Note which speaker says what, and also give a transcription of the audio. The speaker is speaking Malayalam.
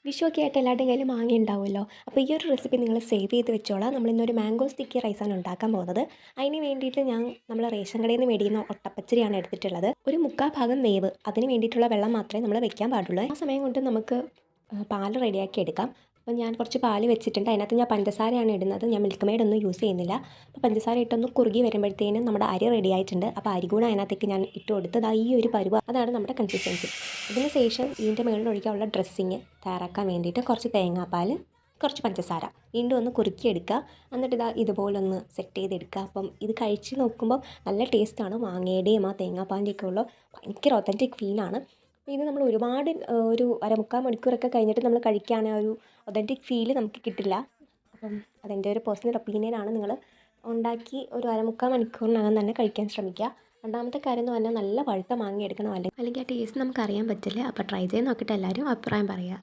Speaker 1: വിഷുവൊക്കെ ആയിട്ട് എല്ലാവരുടെയും കയ്യിൽ മാങ്ങ ഉണ്ടാവുമല്ലോ. അപ്പോൾ ഈ ഒരു റെസിപ്പി നിങ്ങൾ സേവ് ചെയ്ത് വെച്ചോളാം. നമ്മളിന്നൊരു മാംഗോ സ്റ്റിക്കി റൈസാണ് ഉണ്ടാക്കാൻ പോകുന്നത്. അതിന് വേണ്ടിയിട്ട് നമ്മൾ റേഷൻ കടയിൽ നിന്ന് മേടിക്കുന്ന ഒട്ടപ്പച്ചരിയാണ് എടുത്തിട്ടുള്ളത്. ഒരു 1/4 ഭാഗം വേവ്, അതിന് വേണ്ടിയിട്ടുള്ള വെള്ളം മാത്രമേ നമ്മൾ വെക്കാൻ പാടുള്ളൂ. ആ സമയം കൊണ്ട് നമുക്ക് പാല് റെഡിയാക്കി എടുക്കാം. അപ്പോൾ ഞാൻ കുറച്ച് പാല് വെച്ചിട്ടുണ്ട്. അതിനകത്ത് ഞാൻ പഞ്ചസാരയാണ് ഇടുന്നത്. ഞാൻ മിൽക്ക് മെയ്ഡ് ഒന്നും യൂസ് ചെയ്യുന്നില്ല. അപ്പോൾ പഞ്ചസാര ഇട്ടൊന്ന് കുറുകി വരുമ്പോഴത്തേനും നമ്മുടെ അരി റെഡി ആയിട്ടുണ്ട്. അപ്പോൾ അരി കൂടെ അതിനകത്തേക്ക് ഞാൻ ഇട്ട് കൊടുത്തത് ഈ ഒരു പരുവ, അതാണ് നമ്മുടെ കൺസിസ്റ്റൻസി. അതിന് ശേഷം ഇതിൻ്റെ മുകളിൽ ഒഴിക്കാനുള്ള ഡ്രസ്സിങ് തയ്യാറാക്കാൻ വേണ്ടിയിട്ട് കുറച്ച് തേങ്ങാപ്പാൽ, കുറച്ച് പഞ്ചസാര വീണ്ടും ഒന്ന് കുറുക്കിയെടുക്കുക. എന്നിട്ട് ഇതുപോലെ ഒന്ന് സെറ്റ് ചെയ്തെടുക്കുക. അപ്പം ഇത് കഴിച്ച് നോക്കുമ്പോൾ നല്ല ടേസ്റ്റാണ്. മാങ്ങയുടെയും ആ തേങ്ങാപ്പാലിൻ്റെയൊക്കെ ഉള്ള ഭയങ്കര ഒതൻറ്റിക് ഫീലാണ്. ഇത് നമ്മൾ ഒരുപാട് ഒരു 1/4 മണിക്കൂറൊക്കെ കഴിഞ്ഞിട്ട് നമ്മൾ കഴിക്കുകയാണെങ്കിൽ ഒരു ഒതൻറ്റിക് ഫീല് നമുക്ക് കിട്ടില്ല. അപ്പം അതെൻ്റെ ഒരു പേഴ്സണൽ ഒപ്പീനിയനാണ്. നിങ്ങൾ ഉണ്ടാക്കി ഒരു 1/4 മണിക്കൂറിനകം തന്നെ കഴിക്കാൻ ശ്രമിക്കുക. രണ്ടാമത്തെ കാര്യം എന്ന് പറഞ്ഞാൽ നല്ല പഴുത്ത മാങ്ങ എടുക്കണം, അല്ലെങ്കിൽ ആ ടേസ്റ്റ് നമുക്ക് അറിയാൻ പറ്റില്ല. അപ്പോൾ ട്രൈ ചെയ്ത് നോക്കിയിട്ട് എല്ലാവരും അഭിപ്രായം പറയുക.